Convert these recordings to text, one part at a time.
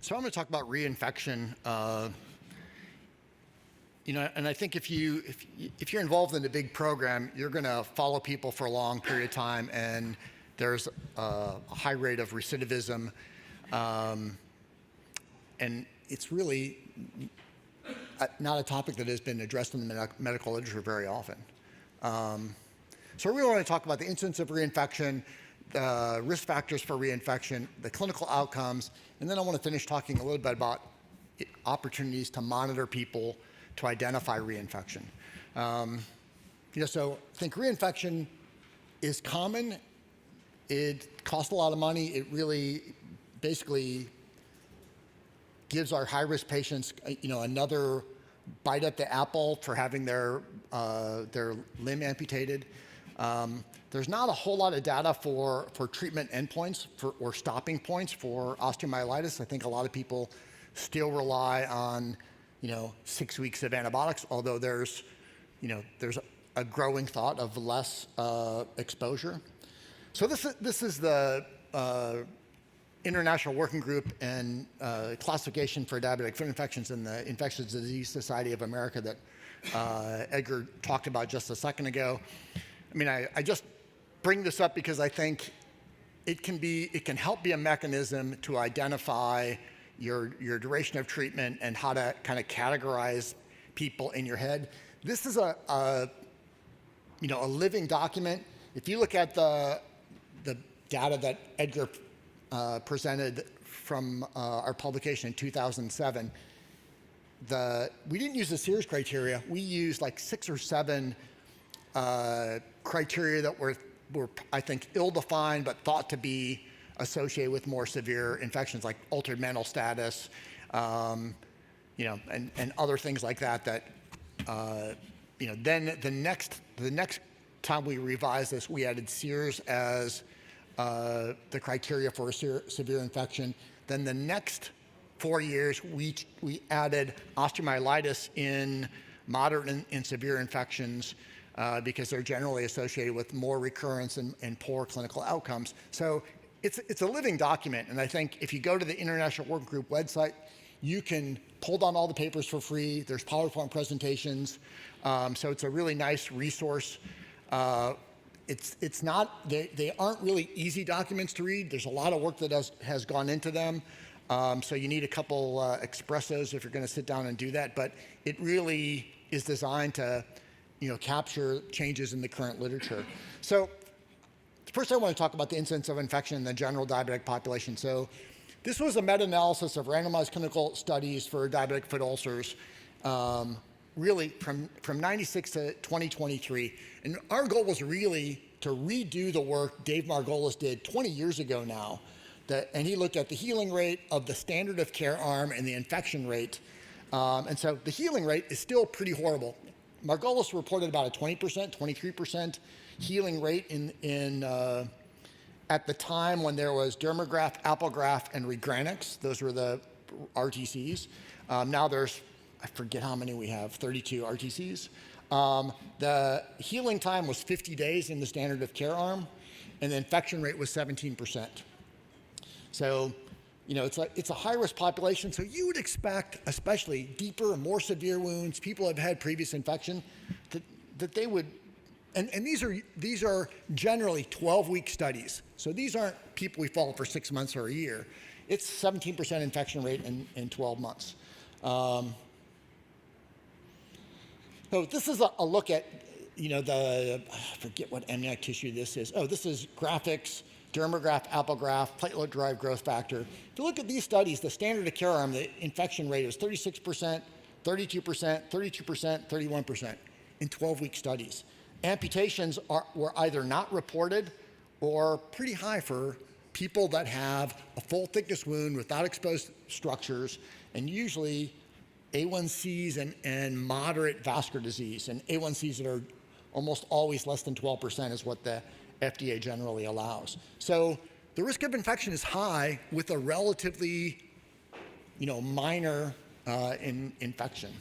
So I'm going to talk about reinfection. And I think if you're involved in a big program, you're going to follow people for a long period of time, and there's a high rate of recidivism, and it's really not a topic that has been addressed in the medical literature very often. So I really want to talk about the incidence of reinfection, the risk factors for reinfection, the clinical outcomes, and then I want to finish talking a little bit about opportunities to monitor people to identify reinfection. So I think reinfection is common. It costs a lot of money. It really basically gives our high-risk patients, another bite at the apple for having their limb amputated. There's not a whole lot of data for treatment endpoints or stopping points for osteomyelitis. I think a lot of people still rely on 6 weeks of antibiotics, although there's a growing thought of less exposure. So this is the International Working Group and Classification for Diabetic Foot Infections in the Infectious Disease Society of America that Edgar talked about just a second ago. I just bring this up because I think it can help be a mechanism to identify your duration of treatment and how to kind of categorize people in your head. This is a living document. If you look at the data that Edgar presented from our publication in 2007, we didn't use the Sears criteria. We used like 6 or 7 criteria that were I think ill-defined but thought to be associated with more severe infections, like altered mental status, and other things like that. Then the next time we revised this, we added Sears as the criteria for a severe infection. Then the next 4 years, we added osteomyelitis in moderate and severe infections because they're generally associated with more recurrence and poor clinical outcomes. So it's a living document, and I think if you go to the International Working Group website, you can pull down all the papers for free. There's PowerPoint presentations, so it's a really nice resource. It's not, they aren't really easy documents to read. There's a lot of work that has gone into them, so you need a couple espressos if you're going to sit down and do that, but it really is designed to capture changes in the current literature. So first I want to talk about the incidence of infection in the general diabetic population. So this was a meta-analysis of randomized clinical studies for diabetic foot ulcers, really from 96 to 2023. And our goal was really to redo the work Dave Margolis did 20 years ago now. And he looked at the healing rate of the standard of care arm and the infection rate. And so the healing rate is still pretty horrible. Margolis reported about a 20%, 23% healing rate at the time when there was Dermagraft, Applegraft, and Regranix. Those were the RTCs. Now there's, I forget how many we have, 32 RTCs. The healing time was 50 days in the standard of care arm, and the infection rate was 17%. So, it's a high-risk population, so you would expect, especially deeper and more severe wounds, people who have had previous infection, that they would, and these are generally 12-week studies. So these aren't people we follow for 6 months or a year. It's 17% infection rate in 12 months. So this is a look at, I forget what amniotic tissue this is. Oh, this is graphics, Dermagraft, Applegraft, platelet-derived growth factor. If you look at these studies, the standard of care arm, the infection rate is 36%, 32%, 32%, 31% in 12-week studies. Amputations were either not reported or pretty high for people that have a full thickness wound without exposed structures, and usually A1Cs and moderate vascular disease, and A1Cs that are almost always less than 12% is what the FDA generally allows. So the risk of infection is high with a relatively, minor infection.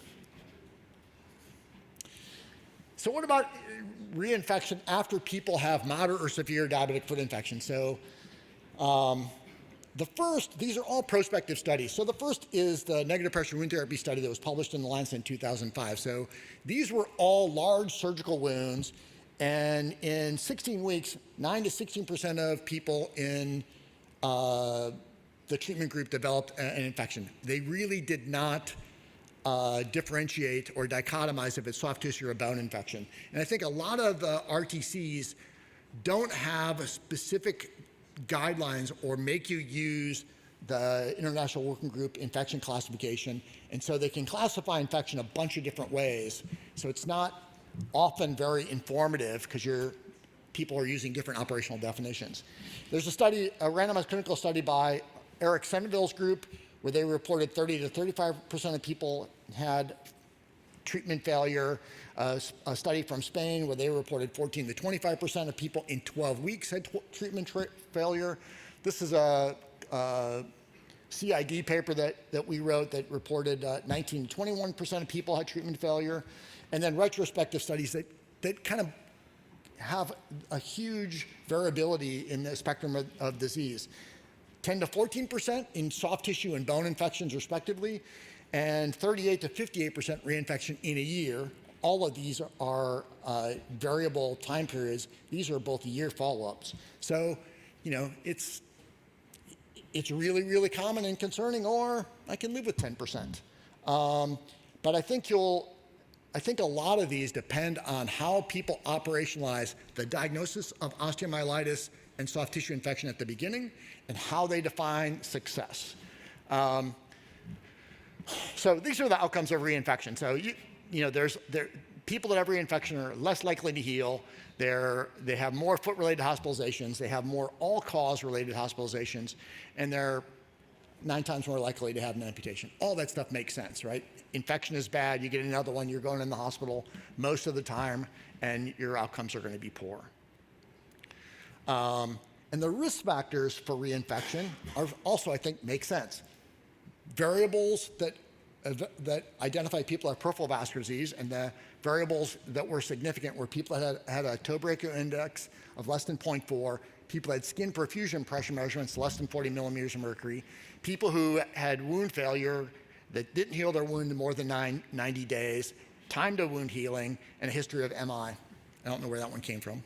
So what about reinfection after people have moderate or severe diabetic foot infection? So these are all prospective studies. So the first is the negative pressure wound therapy study that was published in The Lancet in 2005. So these were all large surgical wounds, and in 16 weeks, 9 to 16% of people in the treatment group developed an infection. They really did not differentiate or dichotomize if it's soft tissue or bone infection. And I think a lot of the RTCs don't have a specific guidelines or make you use the International Working Group infection classification, and so they can classify infection a bunch of different ways. So it's not often very informative because people are using different operational definitions. There's a randomized clinical study by Eric Senneville's group where they reported 30 to 35% of people had treatment failure. A study from Spain where they reported 14 to 25% of people in 12 weeks had treatment failure. This is a CID paper that we wrote that reported 19 to 21% of people had treatment failure. And then retrospective studies that kind of have a huge variability in the spectrum of disease. 10 to 14% in soft tissue and bone infections respectively, and 38 to 58% reinfection in a year. All of these are variable time periods. These are both year follow-ups. So, it's really, really common and concerning, or I can live with 10%. But I think a lot of these depend on how people operationalize the diagnosis of osteomyelitis and soft tissue infection at the beginning and how they define success. So these are the outcomes of reinfection. So people that have reinfection are less likely to heal. They have more foot-related hospitalizations. They have more all-cause related hospitalizations, and they're 9 times more likely to have an amputation. All that stuff makes sense, right? Infection is bad. You get another one, you're going in the hospital most of the time, and your outcomes are going to be poor. And the risk factors for reinfection are also, I think, make sense. Variables that identify people have peripheral vascular disease, and the variables that were significant were people that had a toe breaker index of less than 0.4, people had skin perfusion pressure measurements less than 40 millimeters of mercury, people who had wound failure that didn't heal their wound in more than 90 days, time to wound healing, and a history of MI. I don't know where that one came from.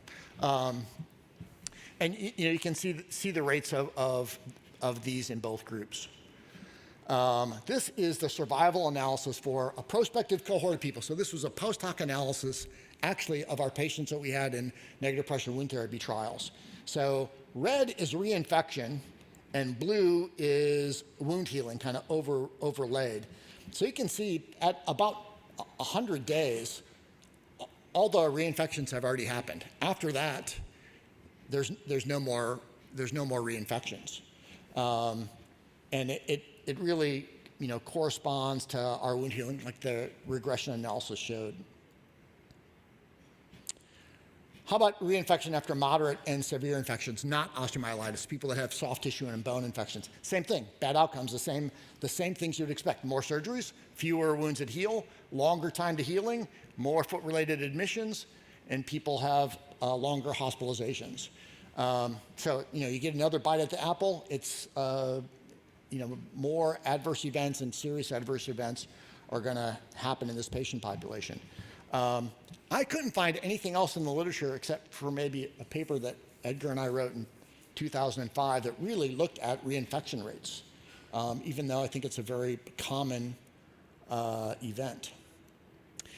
And you can see the rates of these in both groups. This is the survival analysis for a prospective cohort of people. So this was a post hoc analysis, actually, of our patients that we had in negative pressure wound therapy trials. So red is reinfection, and blue is wound healing, kind of overlaid. So you can see at about 100 days, all the reinfections have already happened. After that, there's no more reinfections, and it really corresponds to our wound healing, like the regression analysis showed. How about reinfection after moderate and severe infections, not osteomyelitis, people that have soft tissue and bone infections? Same thing, bad outcomes, the same things you'd expect. More surgeries, fewer wounds that heal, longer time to healing, more foot-related admissions, and people have longer hospitalizations. So, you get another bite at the apple. It's, more adverse events and serious adverse events are going to happen in this patient population. I couldn't find anything else in the literature except for maybe a paper that Edgar and I wrote in 2005 that really looked at reinfection rates, even though I think it's a very common event.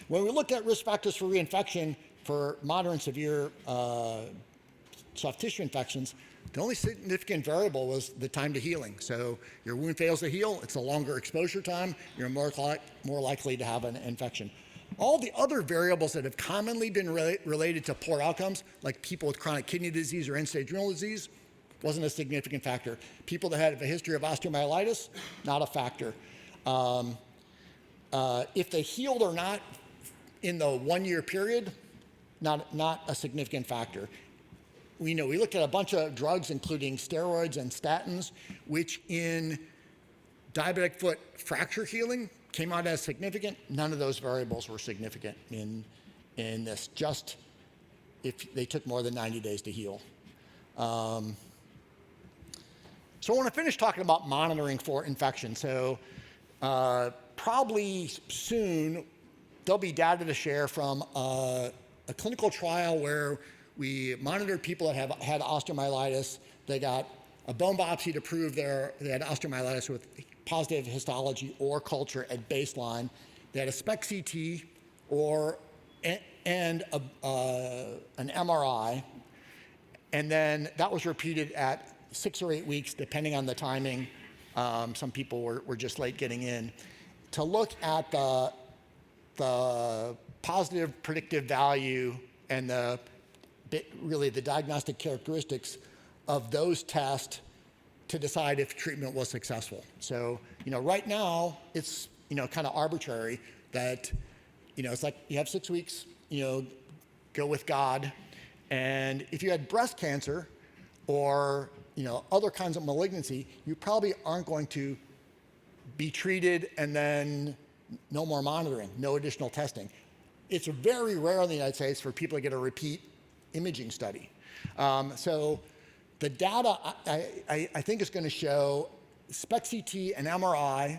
When we looked at risk factors for reinfection for moderate and severe soft tissue infections, the only significant variable was the time to healing. So your wound fails to heal, it's a longer exposure time, you're more likely to have an infection. All the other variables that have commonly been related to poor outcomes, like people with chronic kidney disease or end-stage renal disease, wasn't a significant factor. People that had a history of osteomyelitis, not a factor. If they healed or not in the 1 year period, not a significant factor. We looked at a bunch of drugs, including steroids and statins, which in diabetic foot fracture healing came out as significant. None of those variables were significant in this, just if they took more than 90 days to heal. So I want to finish talking about monitoring for infection. So probably soon there'll be data to share from a clinical trial where we monitored people that have had osteomyelitis. They got a bone biopsy to prove they had osteomyelitis with positive histology or culture at baseline. They had a SPECT CT and an MRI, and then that was repeated at 6 or 8 weeks, depending on the timing. Some people were just late getting in, to look at the positive predictive value and really the diagnostic characteristics of those tests to decide if treatment was successful. So, right now it's, kind of arbitrary that, it's like you have 6 weeks, go with God. And if you had breast cancer or, other kinds of malignancy, you probably aren't going to be treated and then no more monitoring, no additional testing. It's very rare in the United States for people to get a repeat imaging study. So the data, I think, is going to show SPECT CT and MRI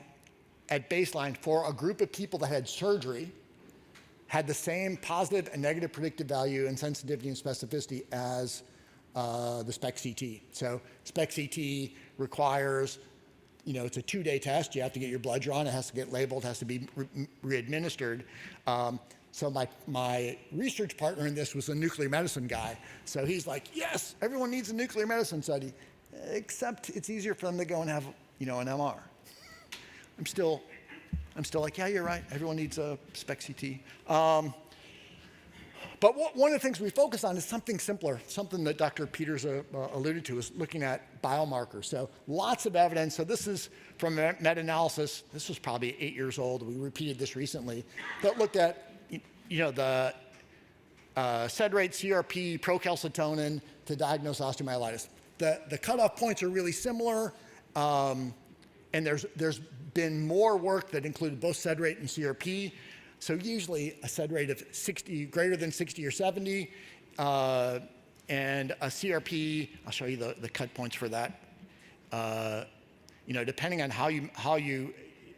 at baseline for a group of people that had surgery had the same positive and negative predictive value and sensitivity and specificity as the SPECT CT. So SPECT CT requires, it's a 2-day test. You have to get your blood drawn. It has to get labeled. It has to be re-administered. So my research partner in this was a nuclear medicine guy. So he's like, yes, everyone needs a nuclear medicine study, except it's easier for them to go and have, an MR. I'm still like, yeah, you're right. Everyone needs a SPECT CT. But one of the things we focus on is something simpler, something that Dr. Peters alluded to, is looking at biomarkers. So lots of evidence. So this is from a meta-analysis. This was probably 8 years old. We repeated this recently. That looked at, the SED rate, CRP, procalcitonin to diagnose osteomyelitis. The cutoff points are really similar, and there's been more work that included both SED rate and CRP. So usually a SED rate of 60, greater than 60 or 70, and a CRP, I'll show you the cut points for that. Depending on how you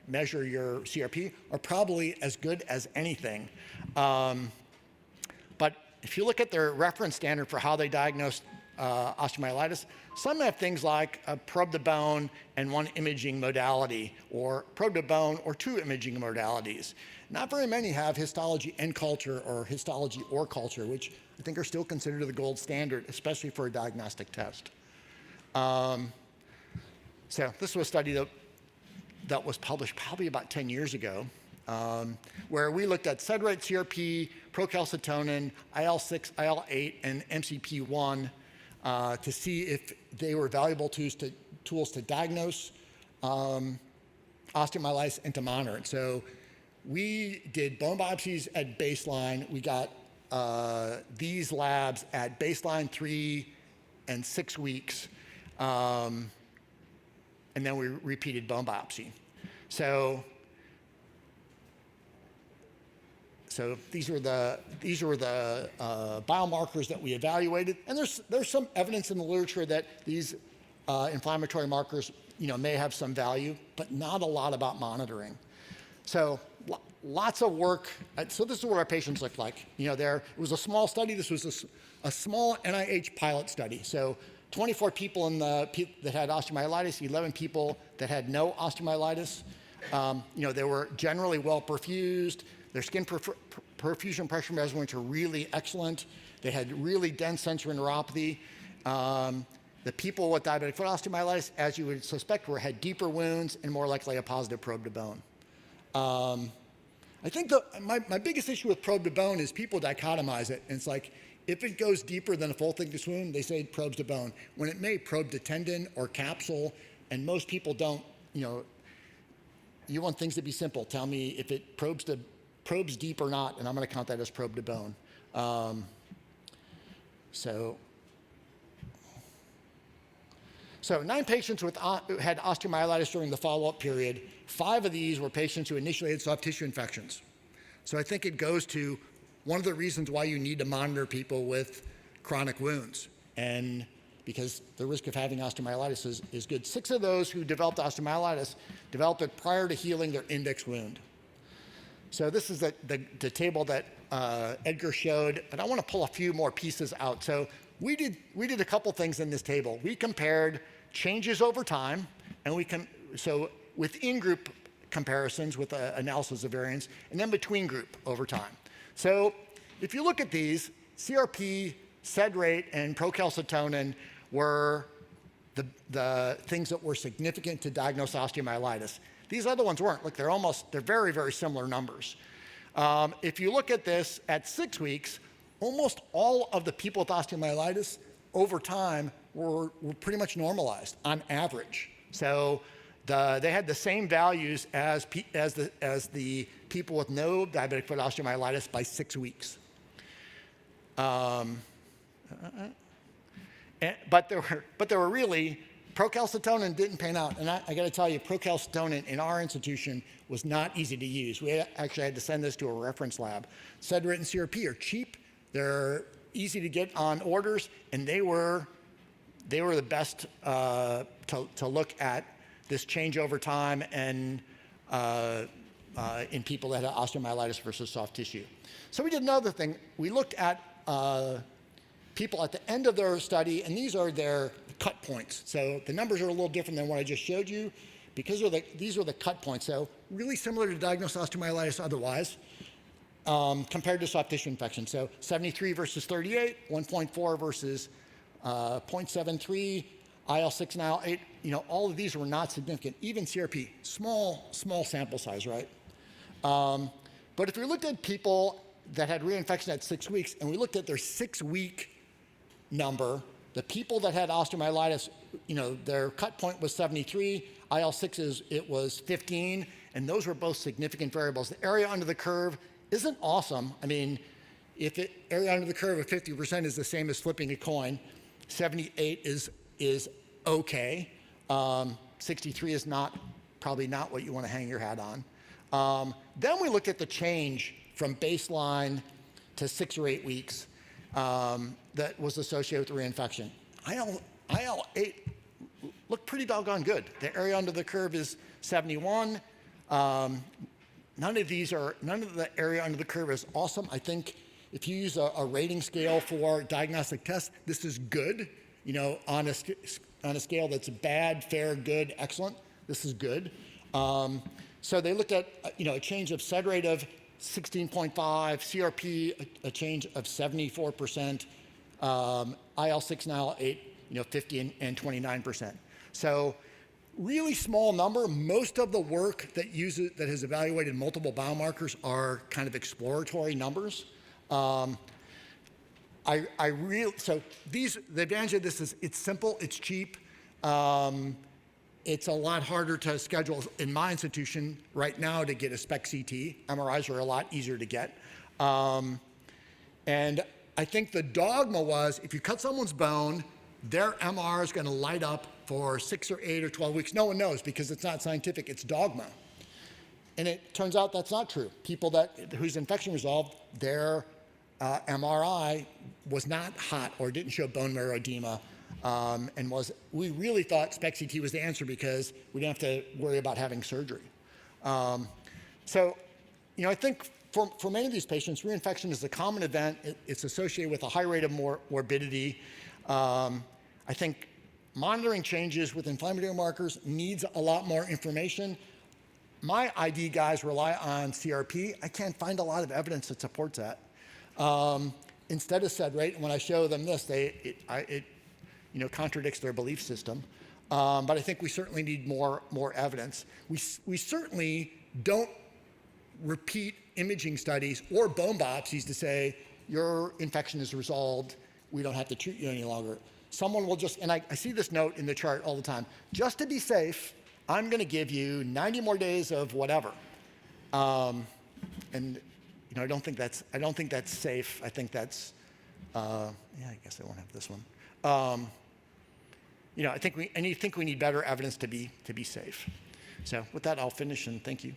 measure your CRP, are probably as good as anything. But if you look at their reference standard for how they diagnose osteomyelitis, some have things like a probe the bone and 1 imaging modality, or probe the bone or 2 imaging modalities. Not very many have histology and culture, or histology or culture, which I think are still considered the gold standard, especially for a diagnostic test. So this was a study that was published probably about 10 years ago, where we looked at SED rate, CRP, procalcitonin, IL-6, IL-8, and MCP-1 to see if they were valuable tools to diagnose osteomyelitis and to monitor it. So we did bone biopsies at baseline. We got these labs at baseline 3 and 6 weeks, and then we repeated bone biopsy. So these were the biomarkers that we evaluated, and there's some evidence in the literature that these inflammatory markers, may have some value, but not a lot about monitoring. So lots of work. So this is what our patients look like. It was a small study. This was a small NIH pilot study. So 24 people that had osteomyelitis, 11 people that had no osteomyelitis. They were generally well perfused. Their skin perfusion pressure measurements were really excellent. They had really dense sensory neuropathy. The people with diabetic foot osteomyelitis, as you would suspect, had deeper wounds and more likely a positive probe to bone. I think my biggest issue with probe to bone is people dichotomize it. And it's like, if it goes deeper than a full thickness wound, they say probes to bone, when it may probe to tendon or capsule, and most people don't, you want things to be simple. Tell me if it probes deep or not, and I'm going to count that as probe to bone. So 9 patients had osteomyelitis during the follow-up period. 5 of these were patients who initially had soft tissue infections. So I think it goes to one of the reasons why you need to monitor people with chronic wounds. And because the risk of having osteomyelitis is good. 6 of those who developed osteomyelitis developed it prior to healing their index wound. So this is the table that Edgar showed, and I want to pull a few more pieces out. So we did a couple things in this table. We compared changes over time, and so within group comparisons with analysis of variance, and then between group over time. So if you look at these, CRP, SED rate, and procalcitonin were the things that were significant to diagnose osteomyelitis. These other ones weren't. Look, they're very, very similar numbers. If you look at this at 6 weeks, almost all of the people with osteomyelitis over time were pretty much normalized on average. So they had the same values as the people with no diabetic foot osteomyelitis by 6 weeks. But there were really, procalcitonin didn't pan out. And I got to tell you, procalcitonin in our institution was not easy to use. We actually had to send this to a reference lab. SED rate and CRP are cheap. They're easy to get on orders, and they were the best to look at this change over time and in people that had osteomyelitis versus soft tissue. So we did another thing. We looked at people at the end of their study, and these are their cut points. So the numbers are a little different than what I just showed you because these are the cut points. So really similar to diagnosed osteomyelitis otherwise compared to soft tissue infection. So 73 versus 38, 1.4 versus 0.73, IL-6 and IL-8, all of these were not significant. Even CRP, small sample size, right? But if we looked at people that had reinfection at 6 weeks, and we looked at their 6-week number, the people that had osteomyelitis, their cut point was 73, IL-6 it was 15, and those were both significant variables. The area under the curve isn't awesome. I mean, if area under the curve of 50% is the same as flipping a coin, 78 is okay. 63 is probably not what you want to hang your hat on. Then we looked at the change from baseline to 6 or 8 weeks that was associated with reinfection. IL-8 looked pretty doggone good. The area under the curve is 71. None of the area under the curve is awesome. I think if you use a rating scale for diagnostic tests, this is good. On a scale that's bad, fair, good, excellent, this is good. So they looked at a change of SED rate of 16.5, CRP a change of 74%, IL-6 and IL-8 50 and 29%. So really small number. Most of the work that has evaluated multiple biomarkers are kind of exploratory numbers. So the advantage of this is it's simple, it's cheap. It's a lot harder to schedule in my institution right now to get a SPECT CT. MRIs are a lot easier to get. And I think the dogma was if you cut someone's bone, their MR is going to light up for 6 or 8 or 12 weeks. No one knows because it's not scientific, it's dogma. And it turns out that's not true. People whose infection resolved, their MRI was not hot or didn't show bone marrow edema. We really thought SPECT CT was the answer because we didn't have to worry about having surgery. I think for many of these patients, reinfection is a common event. It's associated with a high rate of morbidity. I think monitoring changes with inflammatory markers needs a lot more information. My ID guys rely on CRP. I can't find a lot of evidence that supports that. Instead of SED rate, when I show them this, it contradicts their belief system. But I think we certainly need more evidence. We certainly don't repeat imaging studies or bone biopsies to say your infection is resolved, we don't have to treat you any longer. Someone will just, and I see this note in the chart all the time, just to be safe, I'm going to give you 90 more days of whatever. I don't think that's safe. I think that's, I guess I won't have this one. I think we need better evidence to be safe. So with that, I'll finish and thank you.